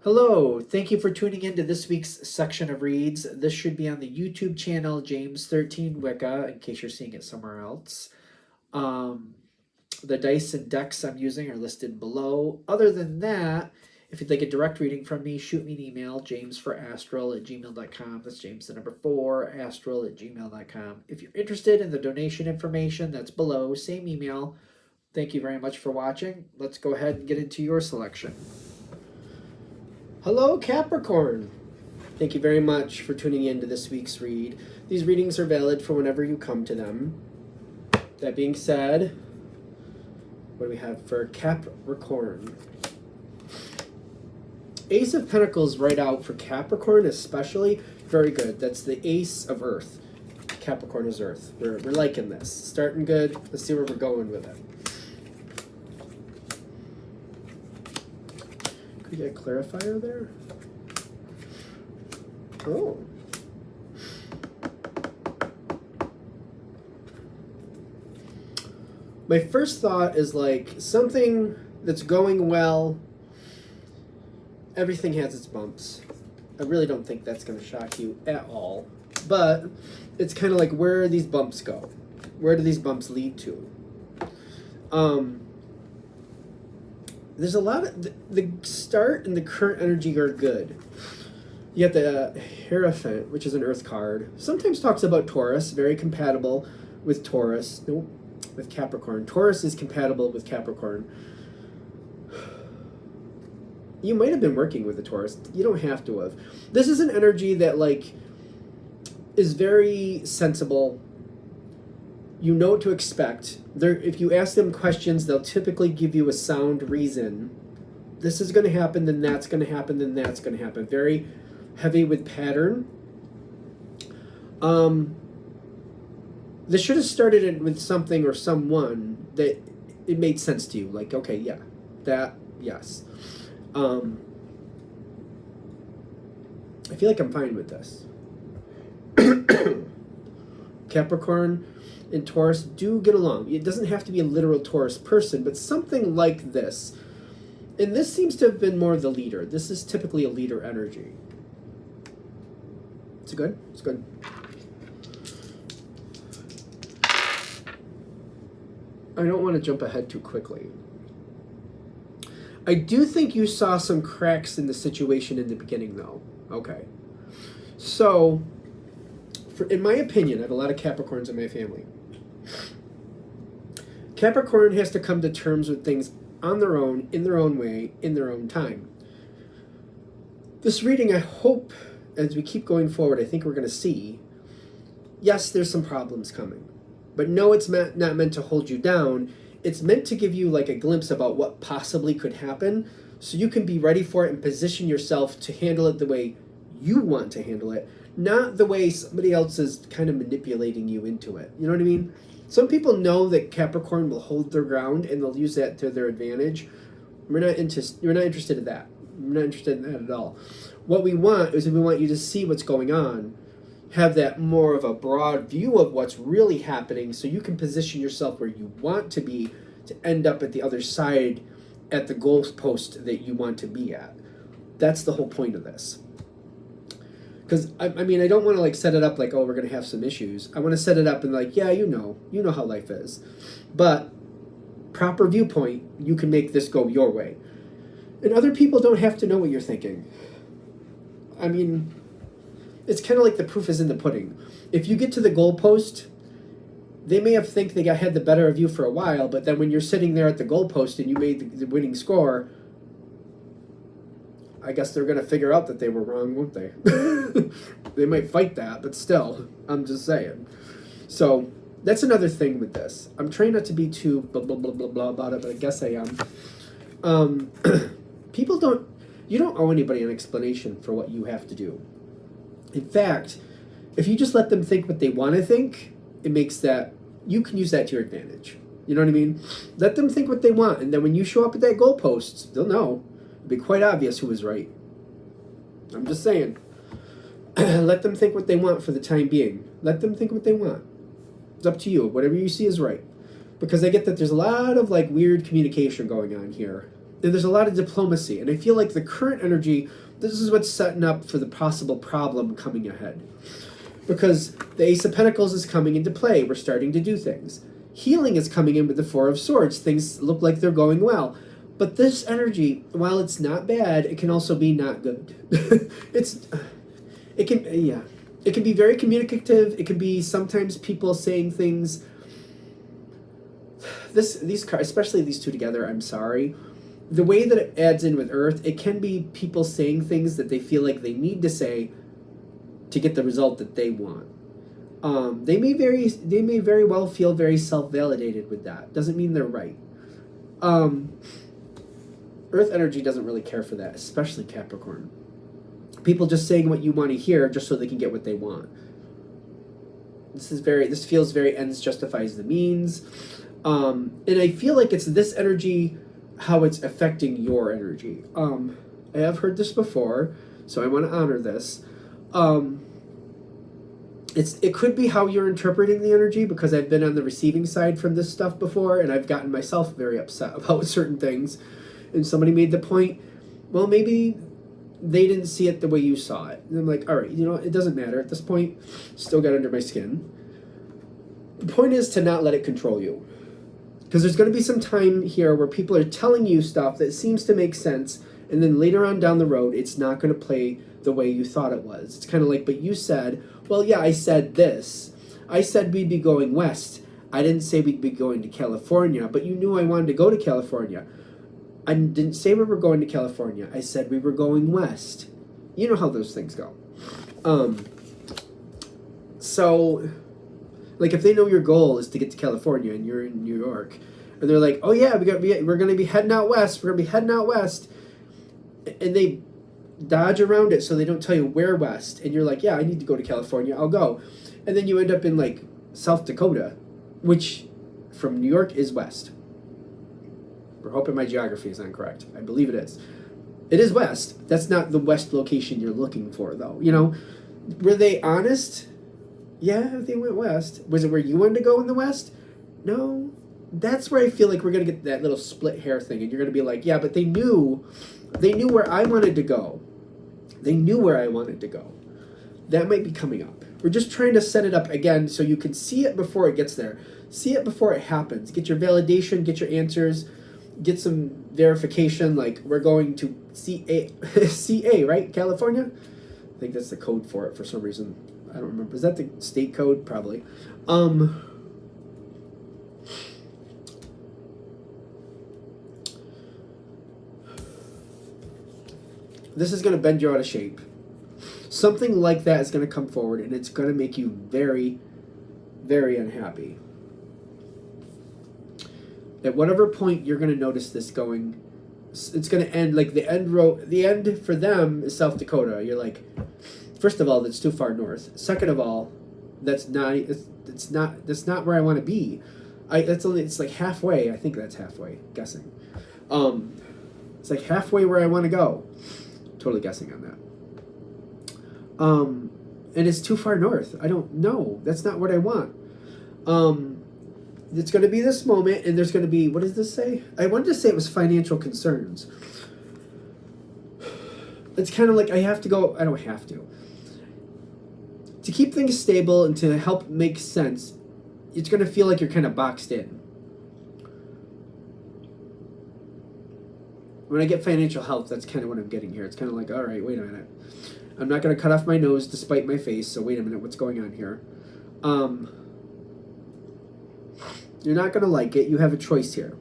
Hello, thank you for tuning in to this week's section of reads. This should be on the YouTube channel James13 Wicca, in case you're seeing it somewhere else. The dice and decks I'm using are listed below. Other than that, if you'd like a direct reading from me, shoot me an email, jamesforastral@gmail.com. That's James the number 4, astral@gmail.com. If you're interested in the donation information, that's below, same email. Thank you very much for watching. Let's go ahead and get into your selection. Hello, Capricorn. Thank you very much for tuning in to this week's read. These readings are valid for whenever you come to them. That being said, what do we have for Capricorn? Ace of Pentacles right out for Capricorn especially. Very good. That's the Ace of Earth. Capricorn is Earth. We're liking this. Starting good. Let's see where we're going with it. Could we get a clarifier there? Oh. My first thought is like something that's going well. Everything has its bumps. I really don't think that's going to shock you at all. But it's kind of like, where do these bumps go? Where do these bumps lead to? There's a lot of... The start and the current energy are good. You got the Hierophant, which is an Earth card. Sometimes talks about Taurus, very compatible with Taurus. Nope, with Capricorn. Taurus is compatible with Capricorn. You might have been working with the Taurus. You don't have to have. This is an energy that, like, is very sensible. You know what to expect. If you ask them questions, they'll typically give you a sound reason. This is going to happen, then that's going to happen, then that's going to happen. Very heavy with pattern. This should have started with something or someone that it made sense to you. Like, okay, yeah, that, yes. I feel like I'm fine with this. Capricorn and Taurus do get along. It doesn't have to be a literal Taurus person, but something like this. And this seems to have been more the leader. This is typically a leader energy. It's good? It's good. I don't want to jump ahead too quickly. I do think you saw some cracks in the situation in the beginning, though. Okay. So, in my opinion, I have a lot of Capricorns in my family. Capricorn has to come to terms with things on their own, in their own way, in their own time. This reading, I hope, as we keep going forward, I think we're going to see, yes, there's some problems coming. But no, it's not meant to hold you down. It's meant to give you like a glimpse about what possibly could happen, so you can be ready for it and position yourself to handle it the way you want to handle it, not the way somebody else is kind of manipulating you into it. You know what I mean? Some people know that Capricorn will hold their ground and they'll use that to their advantage. We're not interested in that. We're not interested in that at all. What we want is we want you to see what's going on, have that more of a broad view of what's really happening, so you can position yourself where you want to be to end up at the other side at the goal post that you want to be at. That's the whole point of this. Because, I mean, I don't want to, like, set it up like, oh, we're going to have some issues. I want to set it up and, like, yeah, you know how life is. But, proper viewpoint, you can make this go your way. And other people don't have to know what you're thinking. I mean, it's kind of like the proof is in the pudding. If you get to the goalpost, they may have think they had the better of you for a while, but then when you're sitting there at the goalpost and you made the winning score, I guess they're going to figure out that they were wrong, won't they? They might fight that, but still, I'm just saying. So, that's another thing with this. I'm trying not to be too blah, blah, blah, blah, blah about it, but I guess I am. You don't owe anybody an explanation for what you have to do. In fact, if you just let them think what they want to think, it makes that, you can use that to your advantage. You know what I mean? Let them think what they want, and then when you show up at that goalpost, they'll know. It'll be quite obvious who was right. I'm just saying. Let them think what they want for the time being. Let them think what they want. It's up to you. Whatever you see is right. Because I get that there's a lot of like weird communication going on here. And there's a lot of diplomacy. And I feel like the current energy, this is what's setting up for the possible problem coming ahead. Because the Ace of Pentacles is coming into play. We're starting to do things. Healing is coming in with the Four of Swords. Things look like they're going well. But this energy, while it's not bad, it can also be not good. It can be very communicative. It can be sometimes people saying things. These cards, especially these two together, I'm sorry. The way that it adds in with Earth, it can be people saying things that they feel like they need to say to get the result that they want. They may very well feel very self-validated with that. Doesn't mean they're right. Earth energy doesn't really care for that, especially Capricorn. People just saying what you want to hear just so they can get what they want. This feels very ends justifies the means. And I feel like it's this energy, how it's affecting your energy. I have heard this before, so I want to honor this. It could be how you're interpreting the energy, because I've been on the receiving side from this stuff before, and I've gotten myself very upset about certain things. And somebody made the point, well, maybe they didn't see it the way you saw it. And I'm like, all right, it doesn't matter at this point. Still got under my skin. The point is to not let it control you. Because there's going to be some time here where people are telling you stuff that seems to make sense, and then later on down the road, it's not going to play the way you thought it was. It's kind of like, but you said, well, yeah, I said this. I said we'd be going west. I didn't say we'd be going to California, but you knew I wanted to go to California. I didn't say we were going to California. I said we were going west. You know how those things go. So, like, if they know your goal is to get to California and you're in New York, and they're like, oh yeah, we're going to be heading out west. We're going to be heading out west. And they dodge around it so they don't tell you where west. And you're like, yeah, I need to go to California. I'll go. And then you end up in, like, South Dakota, which from New York is west. We're hoping my geography is incorrect. I believe it is. It is west. That's not the west location you're looking for, though. Were they honest? Yeah, they went west. Was it where you wanted to go in the west? No. That's where I feel like we're going to get that little split hair thing. And you're going to be like, yeah, but they knew where I wanted to go. They knew where I wanted to go. That might be coming up. We're just trying to set it up again so you can see it before it gets there. See it before it happens. Get your validation, get your answers. Get some verification, like we're going to CA, right? California? I think that's the code for it for some reason. I don't remember. Is that the state code? Probably. This is going to bend you out of shape. Something like that is going to come forward, and it's going to make you very, very unhappy. At whatever point you're going to notice this going, it's going to end, like the end for them is South Dakota. You're like, first of all, that's too far north. Second of all, that's not where I want to be. It's like halfway. I think that's halfway, guessing. It's like halfway where I want to go. Totally guessing on that. And it's too far north. I don't know. That's not what I want. It's going to be this moment, and there's going to be, what does this say? I wanted to say it was financial concerns. It's kind of like I don't have to. To keep things stable and to help make sense, it's going to feel like you're kind of boxed in. When I get financial help, that's kind of what I'm getting here. It's kind of like, all right, wait a minute. I'm not going to cut off my nose despite my face, so wait a minute, what's going on here? You're not going to like it. You have a choice here.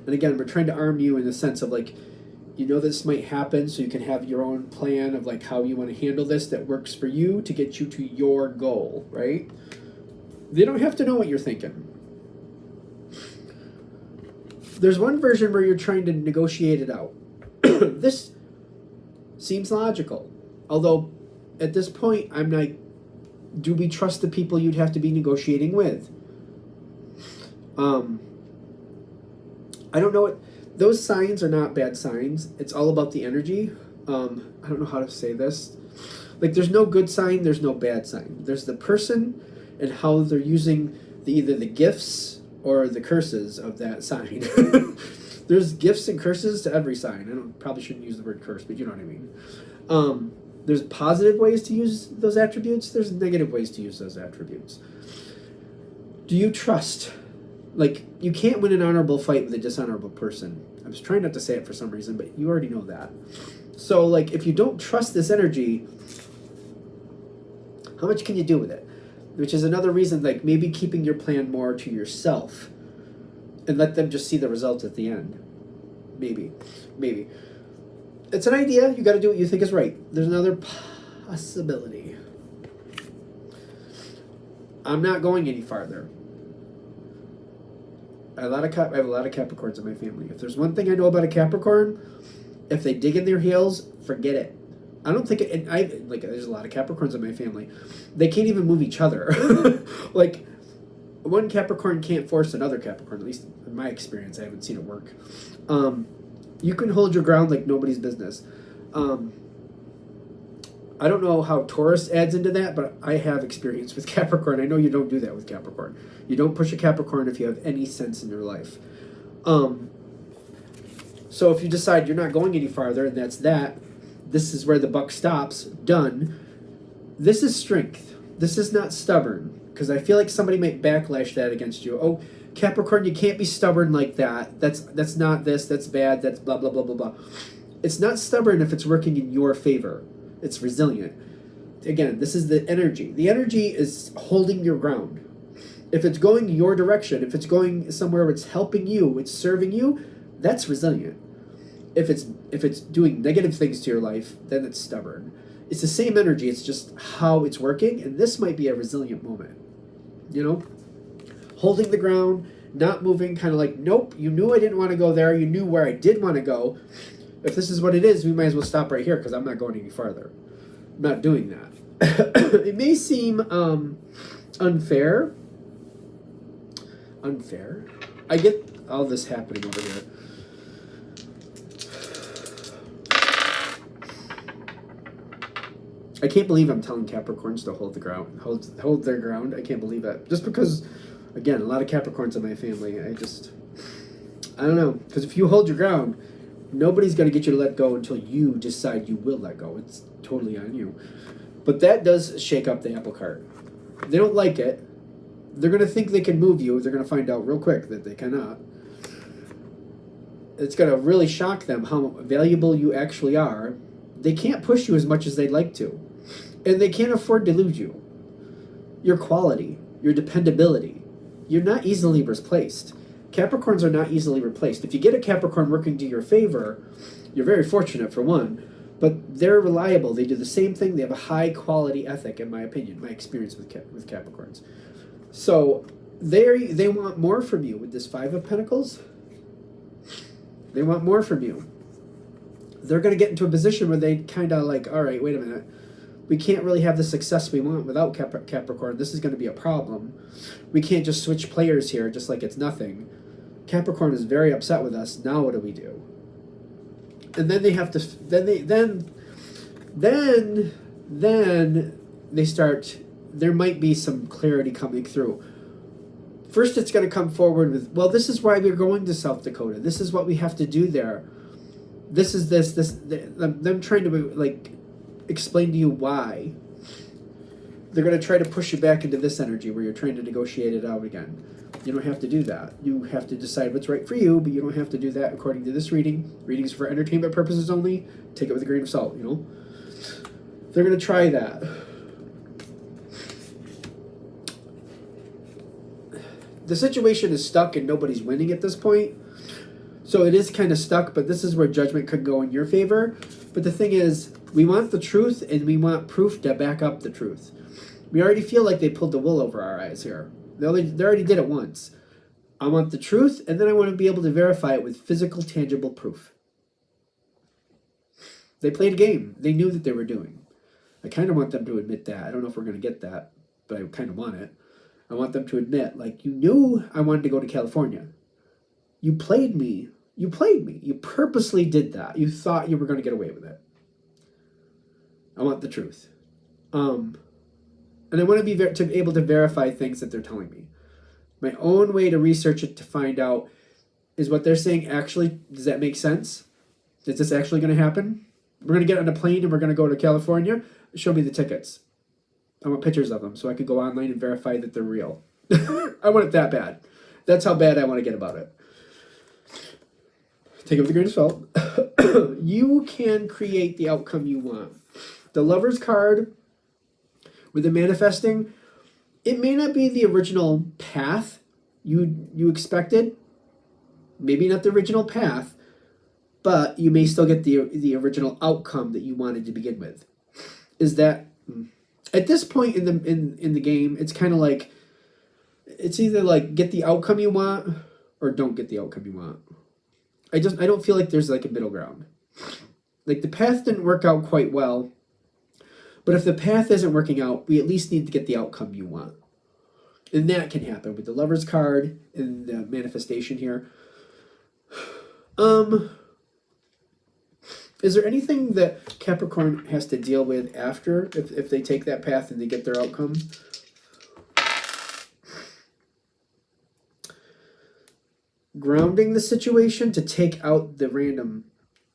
And again, we're trying to arm you in the sense of, like, this might happen, so you can have your own plan of, like, how you want to handle this that works for you to get you to your goal, right? They don't have to know what you're thinking. There's one version where you're trying to negotiate it out. This seems logical. Although, at this point, I'm like, do we trust the people you'd have to be negotiating with? I don't know what... Those signs are not bad signs. It's all about the energy. I don't know how to say this. Like, there's no good sign, there's no bad sign. There's the person and how they're using either the gifts or the curses of that sign. There's gifts and curses to every sign. Probably shouldn't use the word curse, but you know what I mean. There's positive ways to use those attributes. There's negative ways to use those attributes. Do you trust? Like, you can't win an honorable fight with a dishonorable person. I was trying not to say it for some reason, but you already know that. So, like, if you don't trust this energy, how much can you do with it? Which is another reason, like, maybe keeping your plan more to yourself and let them just see the result at the end. Maybe. It's an idea. You got to do what you think is right. There's another possibility. I'm not going any farther. I have a lot of Capricorns in my family. If there's one thing I know about a Capricorn, if they dig in their heels, forget it. I don't think there's a lot of Capricorns in my family. They can't even move each other. Like, one Capricorn can't force another Capricorn, at least in my experience. I haven't seen it work. You can hold your ground like nobody's business. I don't know how Taurus adds into that, but I have experience with Capricorn. I know you don't do that with Capricorn. You don't push a Capricorn if you have any sense in your life. So if you decide you're not going any farther, and that's that, this is where the buck stops, done. This is strength. This is not stubborn, because I feel like somebody might backlash that against you. Oh, Capricorn, you can't be stubborn like that. That's not this, that's bad, that's blah, blah, blah, blah, blah. It's not stubborn if it's working in your favor. It's resilient. Again, this is the energy. The energy is holding your ground. If it's going your direction, if it's going somewhere where it's helping you, it's serving you, that's resilient. If it's doing negative things to your life, then it's stubborn. It's the same energy, it's just how it's working, and this might be a resilient moment. You know? Holding the ground, not moving, kind of like, nope, you knew I didn't want to go there, you knew where I did want to go. If this is what it is, we might as well stop right here because I'm not going any farther. I'm not doing that. It may seem unfair. I get all this happening over here. I can't believe I'm telling Capricorns to hold the ground, hold their ground. I can't believe that. Just because, again, a lot of Capricorns in my family. I don't know. Because if you hold your ground, nobody's going to get you to let go until you decide you will let go. It's totally on you. But that does shake up the apple cart. They don't like it. They're going to think they can move you. They're going to find out real quick that they cannot. It's going to really shock them how valuable you actually are. They can't push you as much as they'd like to. And they can't afford to lose you. Your quality, your dependability. You're not easily replaced. Capricorns are not easily replaced. If you get a Capricorn working to your favor, you're very fortunate for one, but they're reliable. They do the same thing. They have a high quality ethic, in my opinion, my experience with Capricorns. So they want more from you with this Five of Pentacles. They want more from you. They're going to get into a position where they kind of like, all right, wait a minute. We can't really have the success we want without Capricorn. This is going to be a problem. We can't just switch players here just like it's nothing. Capricorn is very upset with us. Now what do we do? And then they have to. Then they start. There might be some clarity coming through. First, it's going to come forward with, well, this is why we're going to South Dakota. This is what we have to do there. This is this. Them trying to like explain to you why. They're going to try to push you back into this energy where you're trying to negotiate it out again. You don't have to do that. You have to decide what's right for you, but you don't have to do that according to this reading. Readings for entertainment purposes only. Take it with a grain of salt, you know? They're going to try that. The situation is stuck and nobody's winning at this point. So it is kind of stuck, but this is where judgment could go in your favor. But the thing is, we want the truth and we want proof to back up the truth. We already feel like they pulled the wool over our eyes here. They already did it once. I want the truth, and then I want to be able to verify it with physical, tangible proof. They played a game. They knew that they were doing. I kind of want them to admit that. I don't know if we're going to get that, but I kind of want it. I want them to admit, like, you knew I wanted to go to California. You played me. You played me. You purposely did that. You thought you were going to get away with it. I want the truth. And I want to be able to verify things that they're telling me. My own way to research it to find out Is what they're saying actually, does that make sense? Is this actually going to happen? We're going to get on a plane and we're going to go to California. Show me the tickets. I want pictures of them so I could go online and verify that they're real. I want it that bad. That's how bad I want to get about it. Take it with a grain of salt. You can create the outcome you want. The Lover's card with the manifesting, it may not be the original path you expected. Maybe not the original path, but you may still get the original outcome that you wanted to begin with. Is that at this point in the game, it's kind of like it's either like get the outcome you want or don't get the outcome you want. I don't feel like there's like a middle ground. Like the path didn't work out quite well, but if the path isn't working out, we at least need to get the outcome you want. And that can happen with the Lover's card and the manifestation here. Is there anything that Capricorn has to deal with after if they take that path and they get their outcome? Grounding the situation to take out the random,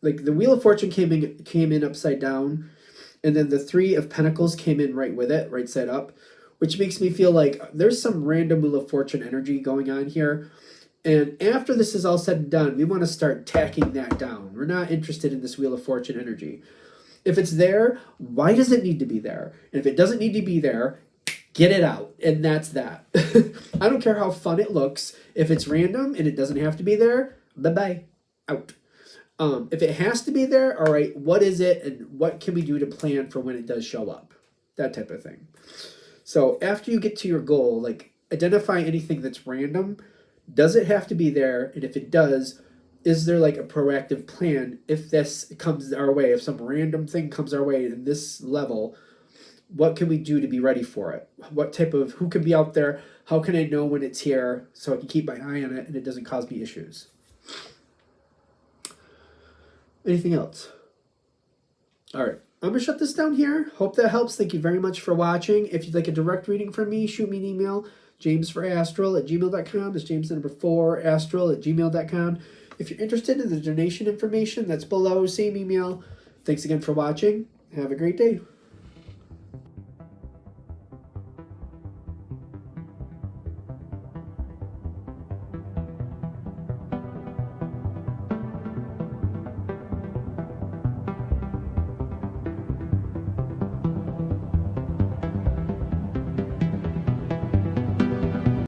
like the Wheel of Fortune came in upside down, and then the Three of Pentacles came in right with it, right side up, which makes me feel like there's some random Wheel of Fortune energy going on here. And after this is all said and done, we want to start tacking that down. We're not interested in this Wheel of Fortune energy. If it's there, why does it need to be there? And if it doesn't need to be there, get it out. And that's that. I don't care how fun it looks. If it's random and it doesn't have to be there, bye-bye. Out. If it has to be there, all right, what is it and what can we do to plan for when it does show up? That type of thing. So after you get to your goal, like identify anything that's random. Does it have to be there? And if it does, is there like a proactive plan if this comes our way, if some random thing comes our way in this level, what can we do to be ready for it? What type of, who can be out there? How can I know when it's here so I can keep my eye on it and it doesn't cause me issues? Anything else? All right. I'm going to shut this down here. Hope that helps. Thank you very much for watching. If you'd like a direct reading from me, shoot me an email. jamesforastral@gmail.com. It's James the number 4 astral@gmail.com. If you're interested in the donation information, that's below. Same email. Thanks again for watching. Have a great day.